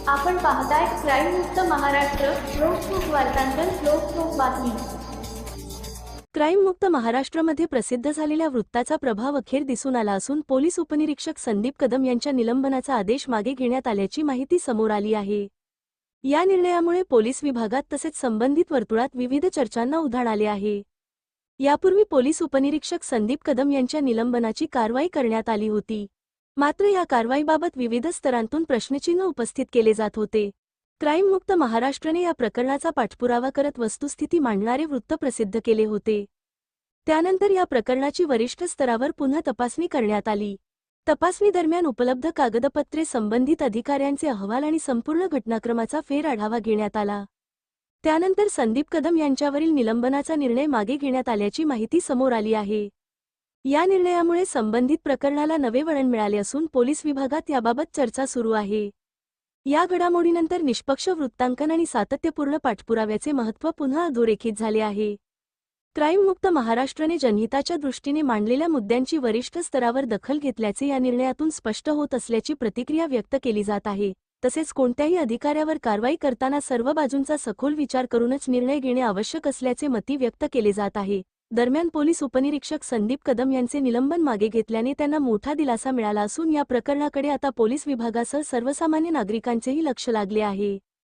आपण पाहताय क्राईम मुक्त महाराष्ट्र. लोकसुख वार्तांकन, लोकसुख बातमी. क्राईम मुक्त महाराष्ट्रामध्ये प्रसिद्ध झालेल्या वृत्ताचा प्रभाव अखेर दिसून आला असून पोलीस उपनिरीक्षक संदीप कदम यांच्या निलंबनाचा आदेश मागे घेण्यात आल्याची माहिती समोर आली आहे. या निर्णयामुळे पोलीस विभागात तसेच संबंधित वर्तुळात विविध चर्चांना उधाण आले आहे. यापूर्वी पोलीस उपनिरीक्षक संदीप कदम यांच्या निलंबनाची कारवाई करण्यात आली होती. मात्र या कारवाईबाबत विविध स्तरांतून प्रश्नचिन्ह उपस्थित केले जात होते. क्राईम मुक्त महाराष्ट्राने या प्रकरणाचा पाठपुरावा करत वस्तुस्थिती मांडणारे वृत्त प्रसिद्ध केले होते. त्यानंतर या प्रकरणाची वरिष्ठ स्तरावर पुन्हा तपासणी करण्यात आली. तपासणी दरम्यान उपलब्ध कागदपत्रे, संबंधित अधिकाऱ्यांचे अहवाल आणि संपूर्ण घटनाक्रमाचा फेर आढावा घेण्यात आला. त्यानंतर संदीप कदम यांच्यावरील निलंबनाचा निर्णय मागे घेण्यात आल्याची माहिती समोर आली आहे. या निर्णयामुळे संबंधित प्रकरणाला नवे वळण मिळाले असून पोलीस विभागात याबाबत चर्चा सुरू आहे. या घडामोडीनंतर निष्पक्ष वृत्तांकन आणि सातत्यपूर्ण पाठपुराव्याचे महत्त्व पुन्हा अधोरेखित झाले आहे. क्राईम मुक्त महाराष्ट्राने जनहिताच्या दृष्टीने मांडलेल्या मुद्द्यांची वरिष्ठ स्तरावर दखल घेतल्याचे या निर्णयातून स्पष्ट होत असल्याची प्रतिक्रिया व्यक्त केली जात आहे. तसेच कोणत्याही अधिकाऱ्यावर कारवाई करताना सर्व बाजूंचा सखोल विचार करूनच निर्णय घेणे आवश्यक असल्याचे मती व्यक्त केले जात आहे. दरम्यान पोलीस उपनिरीक्षक संदीप कदम यांचे निलंबन मागे घेतल्याने त्यांना मोठा दिलासा मिळाला असून या प्रकरणाकडे आता पोलीस विभागासह सर्वसामान्य नागरिकांचेही लक्ष लागले आहे.